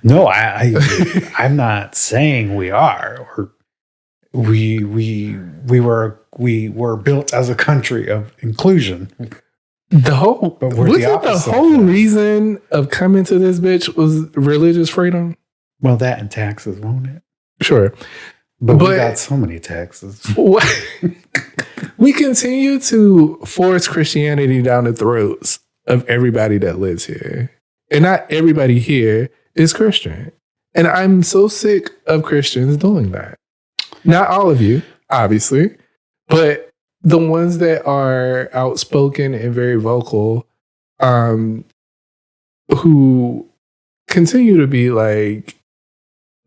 No, I'm not saying we are. Or we were built as a country of inclusion. But we're the opposite the whole of that. reason of coming to this bitch was religious freedom? Well, that and taxes, won't it? Sure. But we got so many taxes. We continue to force Christianity down the throats of everybody that lives here. And not everybody here is Christian. And I'm so sick of Christians doing that. Not all of you, obviously, but the ones that are outspoken and very vocal, who continue to be like,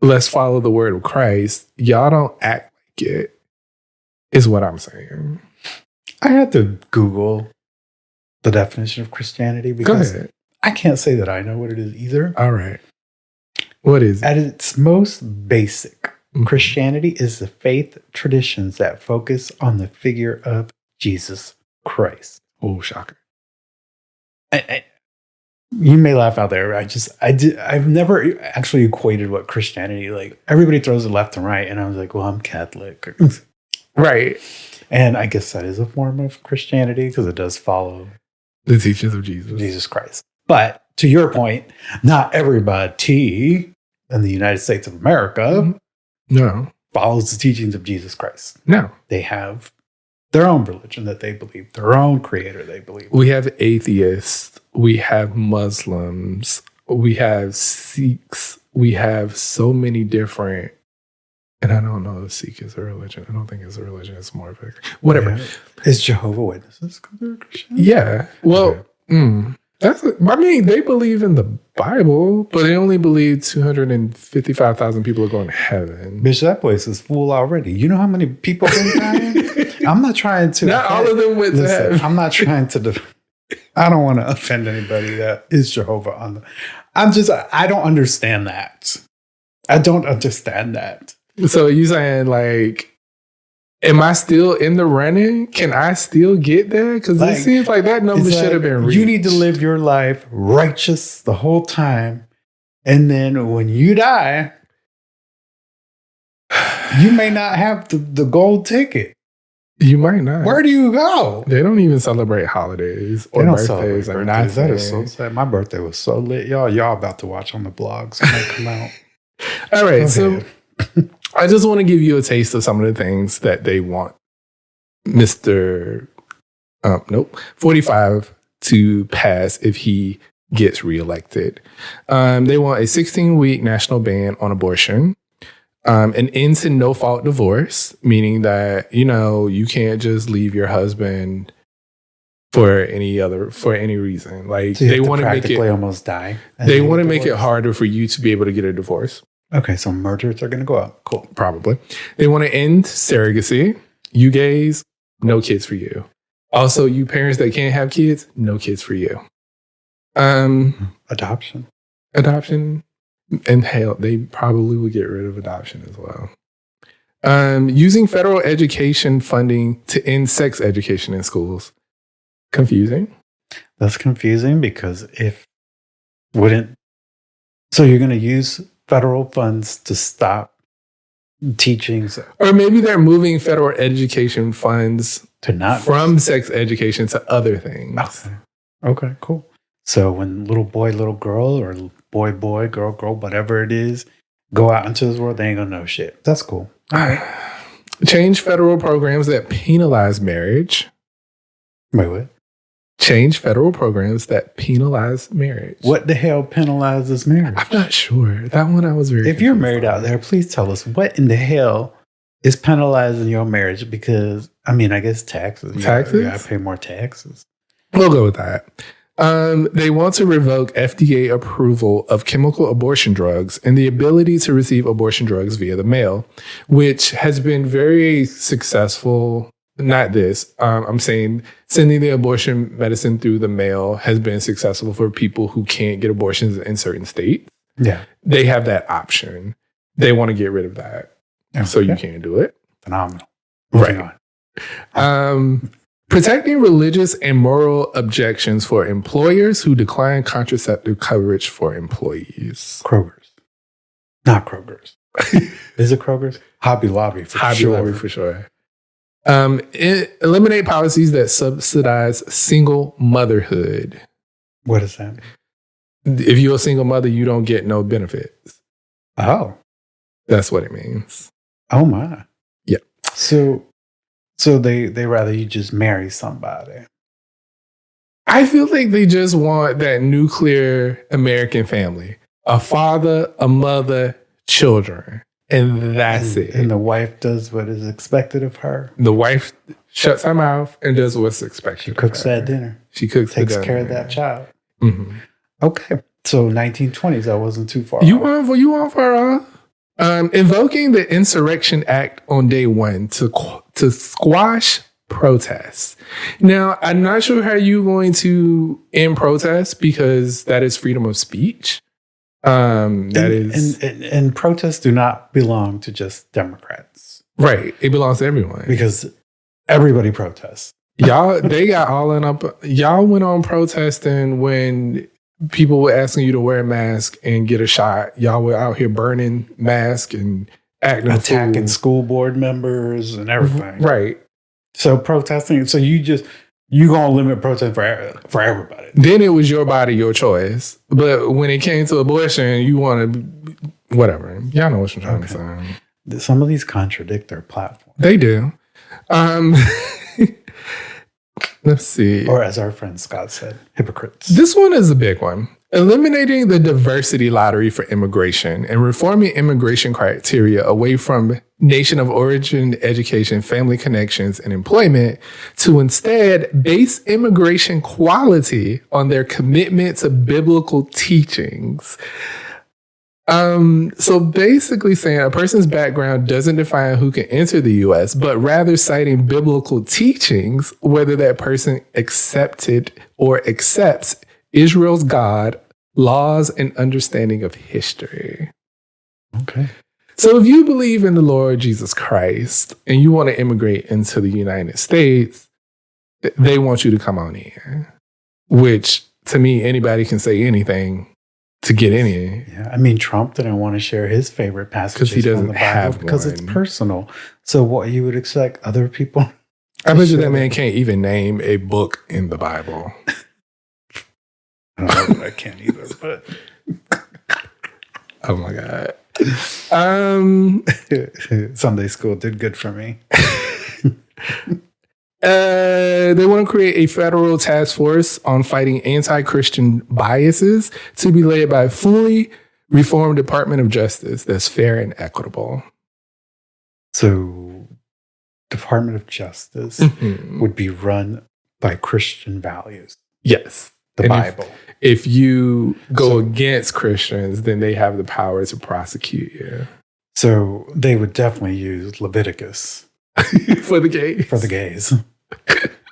let's follow the word of Christ. Y'all don't act like it, is what I'm saying. I had to Google the definition of Christianity because I can't say that I know what it is either. All right. What is it? At its most basic, Christianity is the faith traditions that focus on the figure of Jesus Christ. Oh, shocker. You may laugh out there. I've never actually equated what Christianity, like everybody throws it left and right. And I was like, well, I'm Catholic. Right. And I guess that is a form of Christianity because it does follow the teachings of Jesus Christ. But to your point, not everybody in the United States of America follows the teachings of Jesus Christ. No. They have their own religion that they believe, their own creator they believe. We have atheists. We have Muslims. We have Sikhs. We have so many different. And I don't know if Sikh is a religion. I don't think it's a religion. It's more of a whatever. Yeah. Is Jehovah's Witnesses considered Christian? Yeah. Well, they believe in the Bible, but they only believe 255,000 people are going to heaven. Bitch, that place is full already. You know how many people been dying? I'm not trying to. Not all of them went to heaven. I'm not trying to. I don't want to offend anybody that is Jehovah on the. I don't understand that. I don't understand that. So you saying like, am I still in the running? Can I still get there? Because it seems like that number should have been reached. You need to live your life righteous the whole time. And then when you die, you may not have the gold ticket. You might not. Where do you go? They don't even celebrate holidays or birthdays or nothing. That is so sad. My birthday was so lit. Y'all about to watch on the blogs when they come out. All right. So I just want to give you a taste of some of the things that they want Mr. 45 to pass if he gets reelected. They want a 16-week national ban on abortion. An end to no-fault divorce, meaning that, you can't just leave your husband for any reason. Like, so they want to make it almost die. They want to make it harder for you to be able to get a divorce. Okay, so murders are going to go up. Cool. Probably. They want to end surrogacy. You gays, no kids for you. Also, you parents that can't have kids, no kids for you. Adoption. And hell, they probably would get rid of adoption as well. Using federal education funding to end sex education in schools. Confusing. That's confusing because so you're going to use federal funds to stop teachings. Or maybe they're moving federal education funds from sex education to other things. Okay, cool. So when little boy, little girl, or boy, boy, girl, girl, whatever it is, go out into this world, they ain't gonna know shit. That's cool. All right. Change federal programs that penalize marriage. Wait, what? Change federal programs that penalize marriage. What the hell penalizes marriage? I'm not sure. That one I was very If you're married out there, please tell us what in the hell is penalizing your marriage, because, I guess taxes. Taxes? You gotta pay more taxes. We'll go with that. They want to revoke FDA approval of chemical abortion drugs and the ability to receive abortion drugs via the mail, which has been very successful. Not this. I'm saying sending the abortion medicine through the mail has been successful for people who can't get abortions in certain states. Yeah. They have that option. They want to get rid of that. Okay. So you can't do it. Phenomenal. Moving on. Protecting religious and moral objections for employers who decline contraceptive coverage for employees. Kroger's. Not Kroger's. Is it Kroger's? Hobby Lobby for Hobby sure. Lobby for sure. Eliminate policies that subsidize single motherhood. What does that mean? If you're a single mother, you don't get no benefits. Oh. That's what it means. Oh, my. Yeah. So they rather you just marry somebody. I feel like they just want that nuclear American family. A father, a mother, children. And that's it. And the wife does what is expected of her. The wife shuts her mouth and does what's expected. She cooks that dinner. She cooks Takes the dinner. care of that child. Mm-hmm. Okay. So 1920s, that wasn't too far. You want for invoking the Insurrection Act on day one to squash protests. Now, I'm not sure how you're going to end protests because that is freedom of speech. And protests do not belong to just Democrats. Right. It belongs to everyone. Because everybody protests. They got all in up. Y'all went on protesting when people were asking you to wear a mask and get a shot. Y'all were out here burning masks and attacking school board members and everything. Right. So protesting. So you gonna limit protest for everybody. Then it was your body, your choice. But when it came to abortion, you want to whatever. Y'all know what I'm trying to say. Some of these contradict their platform. They do. Let's see. Or as our friend Scott said, hypocrites. This one is a big one. Eliminating the diversity lottery for immigration and reforming immigration criteria away from nation of origin, education, family connections, and employment to instead base immigration quality on their commitment to biblical teachings. So basically saying a person's background doesn't define who can enter the U.S., but rather citing biblical teachings, whether that person accepted or accepts Israel's God, laws, and understanding of history. Okay. So if you believe in the Lord Jesus Christ and you want to immigrate into the United States, they want you to come on in, which to me, anybody can say anything to get in here. Yeah, I mean, Trump didn't want to share his favorite passages he doesn't from the Bible have because it's one. personal. So what you would expect other people? I bet you that man can't even name a book in the Bible. I can't either, but Oh my God. Sunday school did good for me. They want to create a federal task force on fighting anti-Christian biases to be led by a fully reformed Department of Justice that's fair and equitable. So, Department of Justice would be run by Christian values. Yes. The And Bible. If you go against Christians, then they have the power to prosecute you. So they would definitely use Leviticus For the gays. for the gays.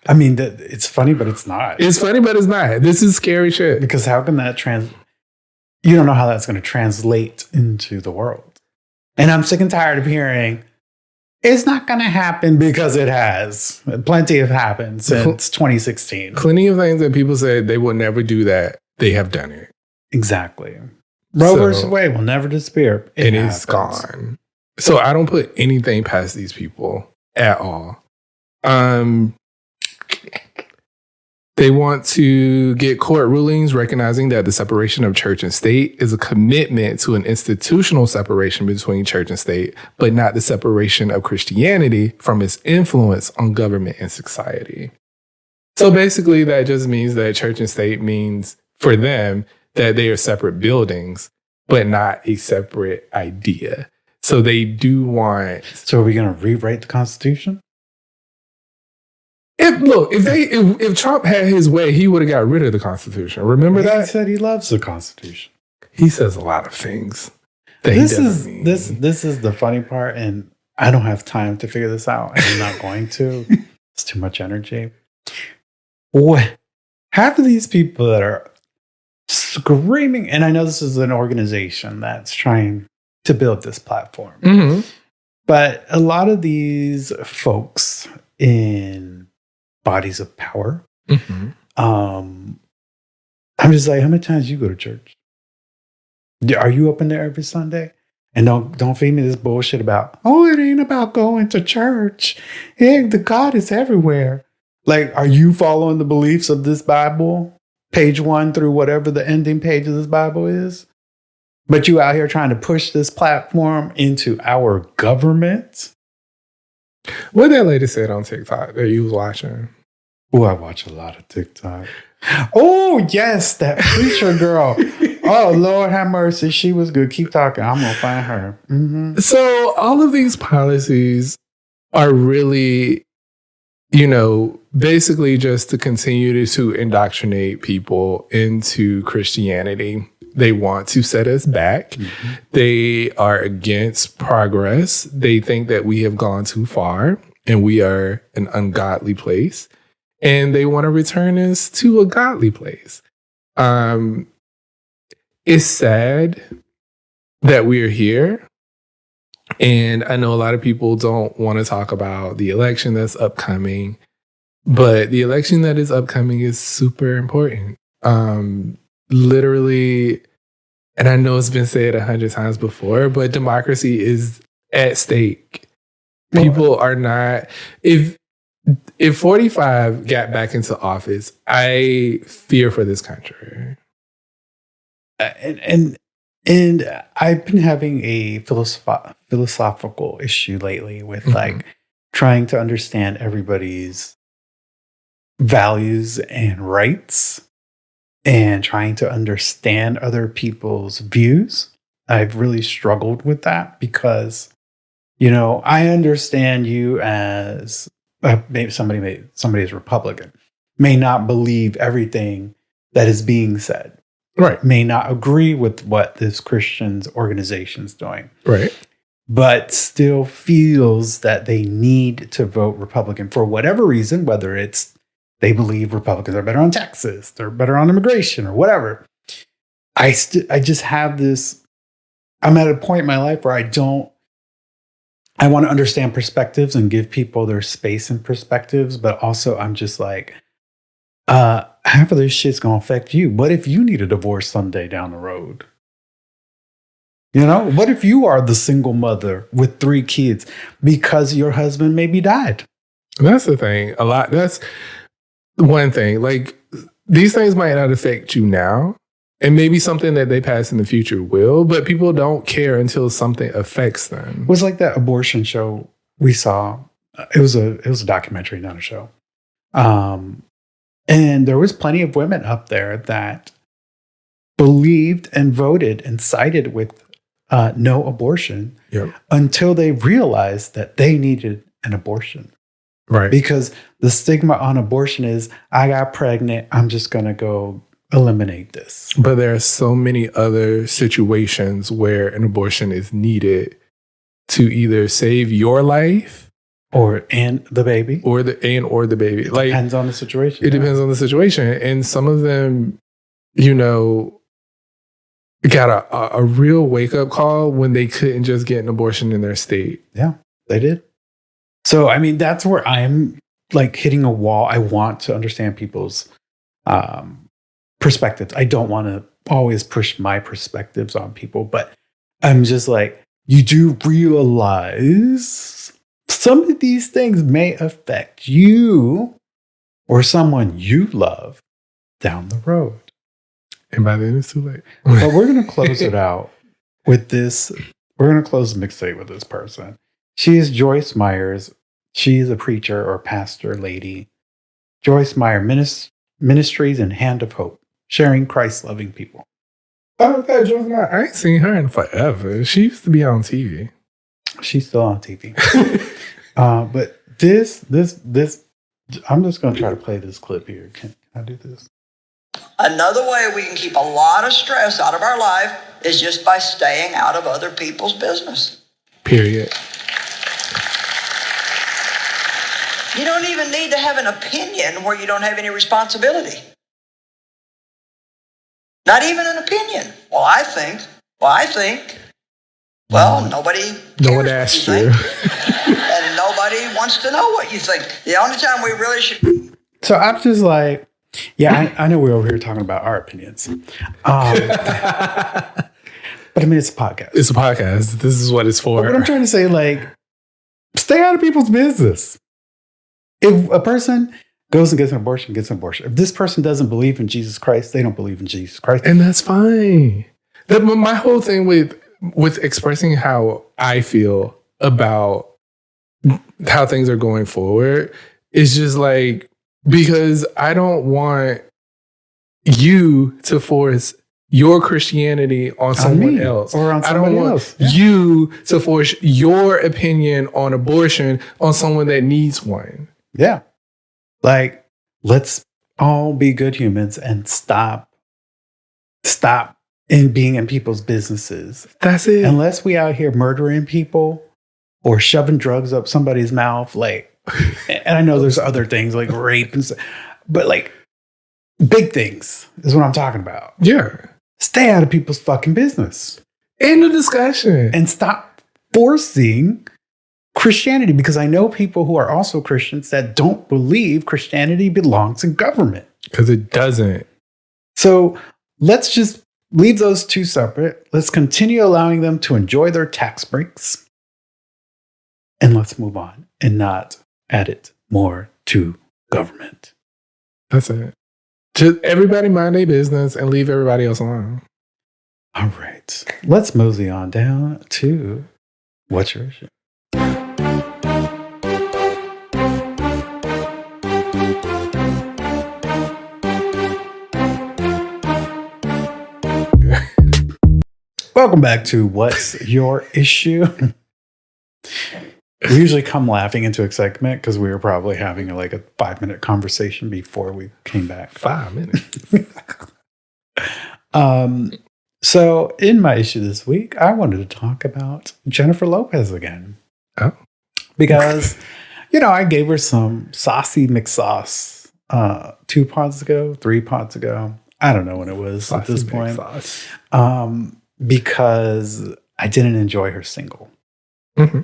I mean, it's funny, but it's not. It's funny, but it's not. This is scary shit. Because how can that you don't know how that's going to translate into the world. And I'm sick and tired of hearing, it's not going to happen because it has. Plenty have happened since 2016. Plenty of things that people said they would never do that. They have done it. Exactly. Roe versus Wade will never disappear. It is gone. So I don't put anything past these people at all. They want to get court rulings recognizing that the separation of church and state is a commitment to an institutional separation between church and state, but not the separation of Christianity from its influence on government and society. So basically, that just means that church and state means for them that they are separate buildings, but not a separate idea. So they do want. So are we going to rewrite the Constitution? If Trump had his way, he would have got rid of the Constitution. Remember He that? said he loves the Constitution. He says a lot of things that This he doesn't mean. this is the funny part, and I don't have time to figure this out, and I'm not going to. It's too much energy. What? Half of these people that are screaming, and I know this is an organization that's trying to build this platform, Mhm. but a lot of these folks in bodies of power, Mhm. I'm just like, how many times you go to church? Are you up in there every Sunday? And don't feed me this bullshit about, oh, it ain't about going to church. The God is everywhere. Like, are you following the beliefs of this Bible? Page 1 through whatever the ending page of this Bible is? But you out here trying to push this platform into our government? What that lady said on TikTok that you was watching? Oh, I watch a lot of TikTok. Oh, yes, that preacher girl. Oh, Lord have mercy. She was good. Keep talking. I'm going to find her. Mm-hmm. So all of these policies are really, basically just to continue to indoctrinate people into Christianity. They want to set us back. Mm-hmm. They are against progress. They think that we have gone too far and we are an ungodly place. And they want to return us to a godly place. It's sad that we're here. And I know a lot of people don't want to talk about the election that's upcoming, but the election that is upcoming is super important. Literally, and I know it's been said 100 times before, but democracy is at stake. People are not, if 45 got back into office, I fear for this country. And I've been having a philosophical issue lately with like trying to understand everybody's values and rights and trying to understand other people's views. I've really struggled with that because, I understand you as maybe somebody is Republican, may not believe everything that is being said. Right. May not agree with what this Christian's organization's doing. Right. But still feels that they need to vote Republican for whatever reason, whether it's they believe Republicans are better on taxes, they're better on immigration or whatever. I just have this, I'm at a point in my life where I want to understand perspectives and give people their space and perspectives, but also I'm just like, half of this shit's going to affect you. What if you need a divorce someday down the road? What if you are the single mother with 3 kids because your husband maybe died? That's the thing. That's one thing. Like, these things might not affect you now, and maybe something that they pass in the future will, but people don't care until something affects them. It was like that abortion show we saw. It was a documentary, not a show. And there was plenty of women up there that believed and voted and sided with no abortion until they realized that they needed an abortion. Right. Because the stigma on abortion is, I got pregnant, I'm just going to go eliminate this. But there are so many other situations where an abortion is needed to either save your life and the baby. Or the baby. Like, depends on the situation. It depends on the situation. And some of them, got a real wake-up call when they couldn't just get an abortion in their state. Yeah, they did. So, I mean, that's where I'm like hitting a wall. I want to understand people's perspectives. I don't want to always push my perspectives on people, but I'm just like, you do realize some of these things may affect you or someone you love down the road. And by then it's too late. But we're going to close it out with this. We're going to close the mixtape with this person. She is Joyce Myers. She is a preacher or pastor lady. Joyce Meyer Ministries and Hand of Hope, sharing Christ-loving people. Oh, that Joyce Meyer. I ain't seen her in forever. She used to be on TV. She's still on TV. But this, I'm just going to try to play this clip here. Can I do this? Another way we can keep a lot of stress out of our life is just by staying out of other people's business. Period. You don't even need to have an opinion where you don't have any responsibility. Not even an opinion. Well, I think. Well, nobody cares. No one asked you. And nobody wants to know what you think. The only time we really should... So I'm just like, yeah, I know we're over here talking about our opinions. But I mean, it's a podcast. It's a podcast. This is what it's for. But what I'm trying to say, like, stay out of people's business. If a person goes and gets an abortion, gets an abortion. If this person doesn't believe in Jesus Christ, they don't believe in Jesus Christ. And that's fine. My whole thing with expressing how I feel about how things are going forward is just like, because I don't want you to force your Christianity on someone else. Or on somebody else. I don't want you to force your opinion on abortion on someone that needs one. Yeah. Like, let's all be good humans and stop in being in people's businesses. That's it. Unless we out here murdering people or shoving drugs up somebody's mouth, like, and I know there's other things like rape and stuff, but like big things is what I'm talking about. Yeah. Stay out of people's fucking business. End of discussion. And stop forcing Christianity, because I know people who are also Christians that don't believe Christianity belongs in government. Because it doesn't. So let's just leave those two separate. Let's continue allowing them to enjoy their tax breaks. And let's move on and not add it more to government. That's it. Just everybody mind their business and leave everybody else alone. All right. Let's mosey on down to What's Your Issue? Welcome back to What's Your Issue? We usually come laughing into excitement because we were probably having like a 5-minute conversation before we came back. 5 minutes. So in my issue this week, I wanted to talk about Jennifer Lopez again. Oh. Because, I gave her some saucy McSauce 2 pods ago, 3 pods ago. I don't know when it was Saucy at this point. McSauce. Because I didn't enjoy her single. Mm-hmm.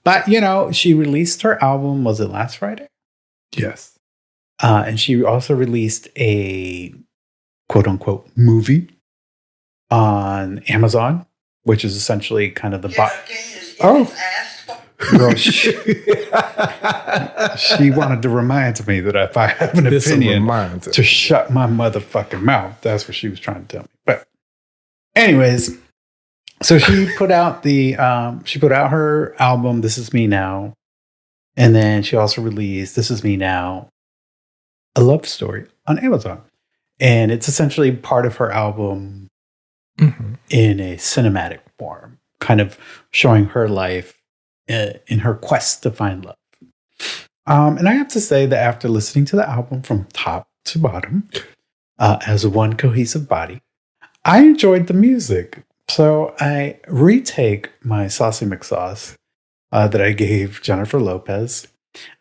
But, she released her album, was it last Friday? Yes. And she also released a quote-unquote movie on Amazon, which is essentially kind of the... Girl, she wanted to remind me that if I have an opinion, to shut my motherfucking mouth. That's what she was trying to tell me. But anyways, so she put out her album, This Is Me Now. And then she also released This Is Me Now, a love story on Amazon. And it's essentially part of her album in a cinematic form, kind of showing her life in her quest to find love. And I have to say that after listening to the album from top to bottom, as one cohesive body, I enjoyed the music. So I retake my Saucy McSauce that I gave Jennifer Lopez.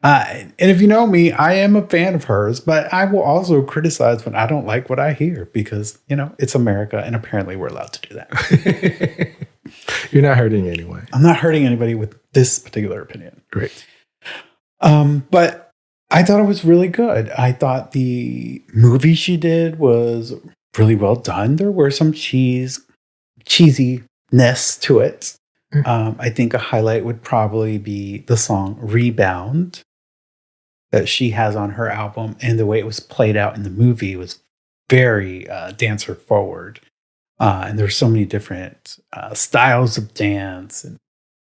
And if you know me, I am a fan of hers, but I will also criticize when I don't like what I hear because, it's America and apparently we're allowed to do that. You're not hurting anyone. I'm not hurting anybody with this particular opinion. Great. But I thought it was really good. I thought the movie she did was really well done. There were some cheesiness to it. I think a highlight would probably be the song Rebound that she has on her album. And the way it was played out in the movie was very dancer forward. And there's so many different styles of dance. And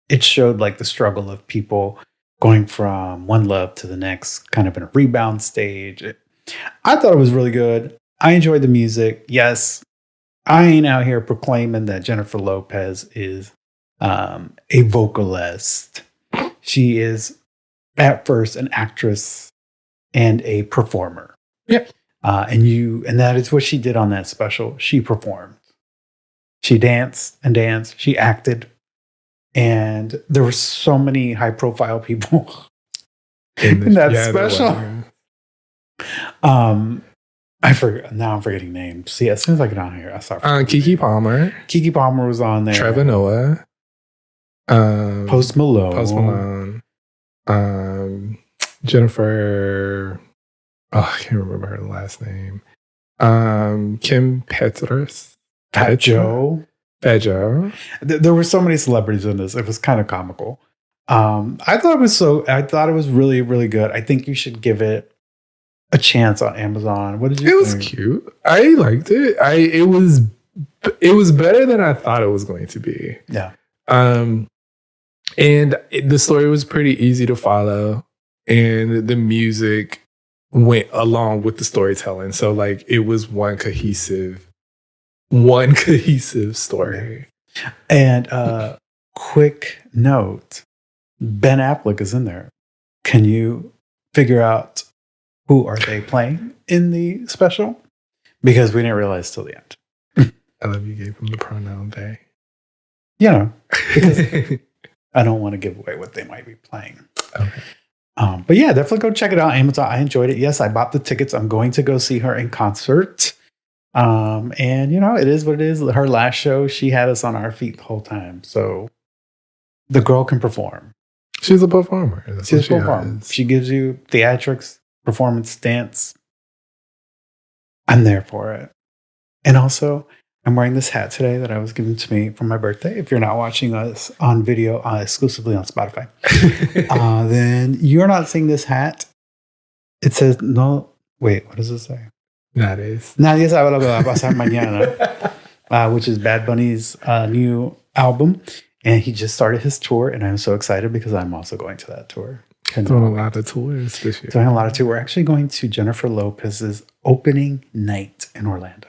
it showed like the struggle of people going from one love to the next, kind of in a rebound stage. I thought it was really good. I enjoyed the music. Yes, I ain't out here proclaiming that Jennifer Lopez is a vocalist. She is at first an actress and a performer. Yep. And that is what she did on that special. She performed. She danced and danced. She acted. And there were so many high profile people in that special. I forget. Now I'm forgetting names. See, as soon as I get on here, I start. Keke Palmer. Keke Palmer was on there. Trevor Noah. Post Malone. Jennifer. Oh, I can't remember her last name. Kim Petras. Fat Joe. There were so many celebrities in this. It was kind of comical. I thought it was really, really good. I think you should give it a chance on Amazon. What did you think? It was cute. I liked it. It was better than I thought it was going to be. Yeah. And the story was pretty easy to follow, and the music went along with the storytelling. So like it was one cohesive story. And quick note, Ben Affleck is in there. Can you figure out who are they playing in the special? Because we didn't realize till the end. I love you gave him the pronoun they. Because I don't want to give away what they might be playing. Okay. But yeah, definitely go check it out on Amazon. I enjoyed it. Yes, I bought the tickets. I'm going to go see her in concert. And it is what it is. Her last show, she had us on our feet the whole time. So the girl can perform. She's a performer. She's a performer. She gives you theatrics, performance, dance. I'm there for it. And also, I'm wearing this hat today that I was given to me for my birthday. If you're not watching us on video exclusively on Spotify, then you're not seeing this hat. It says, no, wait, what does it say? Nadie sabe lo que va a pasar mañana, which is Bad Bunny's new album. And he just started his tour, and I'm so excited because I'm also going to that tour. Doing a lot of tours this year. Doing a lot of tours. We're actually going to Jennifer Lopez's opening night in Orlando.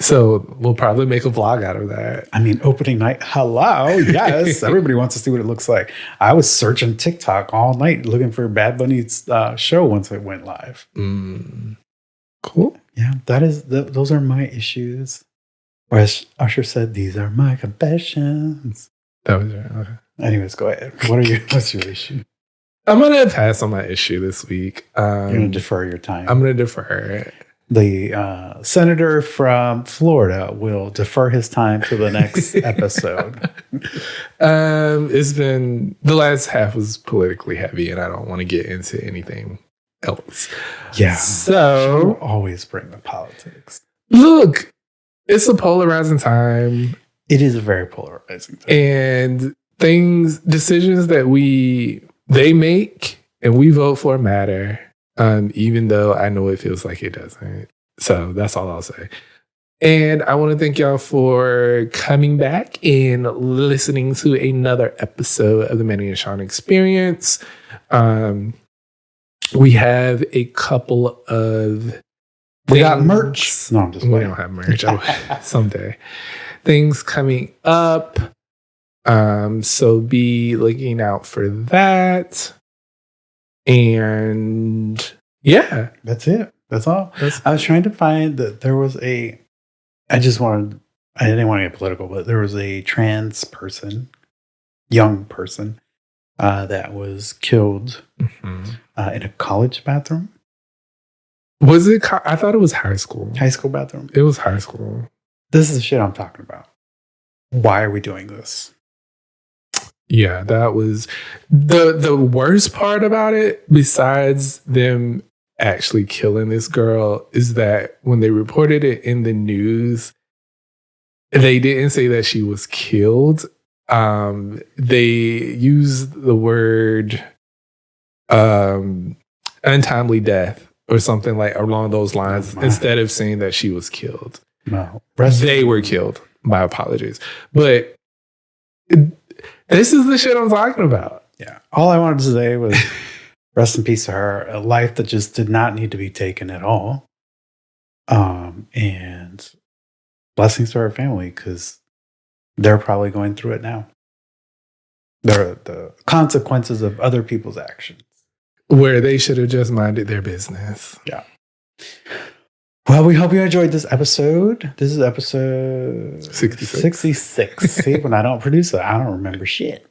So we'll probably make a vlog out of that. I mean, opening night. Hello. Yes. Everybody wants to see what it looks like. I was searching TikTok all night looking for Bad Bunny's show once it went live. Cool. Yeah, those are my issues. Or as Usher said, these are my confessions. That was right. Okay. Anyways, go ahead. What's your issue? I'm going to pass on my issue this week. You're going to defer your time. I'm going to defer it. The senator from Florida will defer his time to the next episode. It's been, the last half was politically heavy, and I don't want to get into anything else. Yeah. So always bring the politics. Look, it's a polarizing time. It is a very polarizing time. And decisions that they make and we vote for matter. Even though I know it feels like it doesn't. So that's all I'll say. And I want to thank y'all for coming back and listening to another episode of the Manny and Sean Experience. We have a couple of we got merch. No, I'm just we don't have merch. Someday. Things coming up. So be looking out for that. And yeah, that's it. That's all. I was trying to find that there was I didn't want to get political, but there was a trans person, young person, that was killed in a college bathroom. Was it? I thought it was high school. High school bathroom. It was high school. This is the shit I'm talking about. Why are we doing this? Yeah, that was the worst part about it, besides them actually killing this girl, is that when they reported it in the news, they didn't say that she was killed. They used the word untimely death or something like along those lines instead of saying that she was killed. No. They were killed. My apologies. But this is the shit I'm talking about. Yeah. All I wanted to say was rest in peace to her. A life that just did not need to be taken at all. And blessings to her family, because they're probably going through it now. They're the consequences of other people's actions. Where they should have just minded their business. Yeah. Well, we hope you enjoyed this episode. This is episode 66. See, when I don't produce it, I don't remember shit.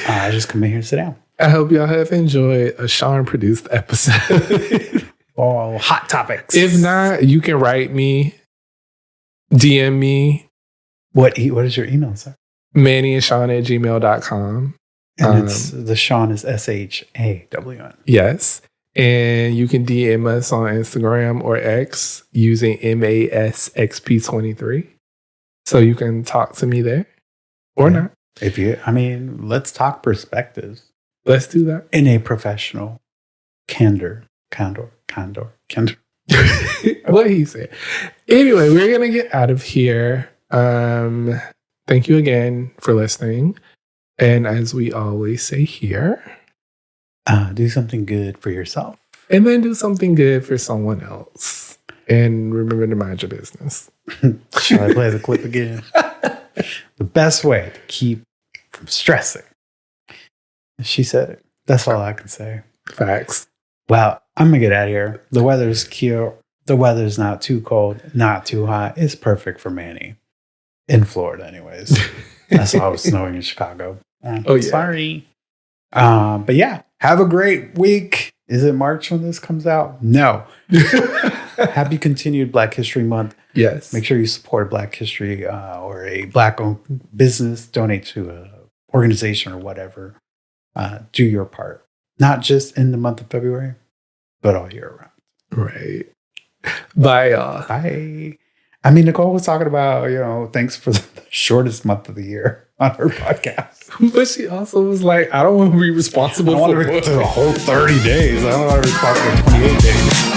I just come in here and sit down. I hope y'all have enjoyed a Sean produced episode. All hot topics. If not, you can write me, DM me. What is your email, sir? mannyandsean@gmail.com. And it's the Sean is SHAWN. Yes. And you can DM us on Instagram or X using MASXP23. So you can talk to me there or not. Let's talk perspectives. Let's do that. In a professional candor. What he said. Anyway, we're going to get out of here. Thank you again for listening. And as we always say here, do something good for yourself. And then do something good for someone else. And remember to mind your business. Shall I play the clip again? The best way to keep from stressing. She said it. That's all I can say. Facts. Well, I'm going to get out of here. The weather's cute. The weather's not too cold, not too hot. It's perfect for Manny. In Florida, anyways. I saw it was snowing in Chicago. Oh, yeah. Sorry. But yeah, have a great week. Is it March when this comes out? No. Happy continued Black History Month. Yes. Make sure you support Black History or a Black-owned business. Donate to an organization or whatever. Do your part. Not just in the month of February, but all year round. Right. Bye, y'all. Bye. I mean, Nicole was talking about, thanks for the shortest month of the year on her podcast. But she also was like, I don't want to be responsible for the whole 30 days. I don't want to be responsible for 28 days.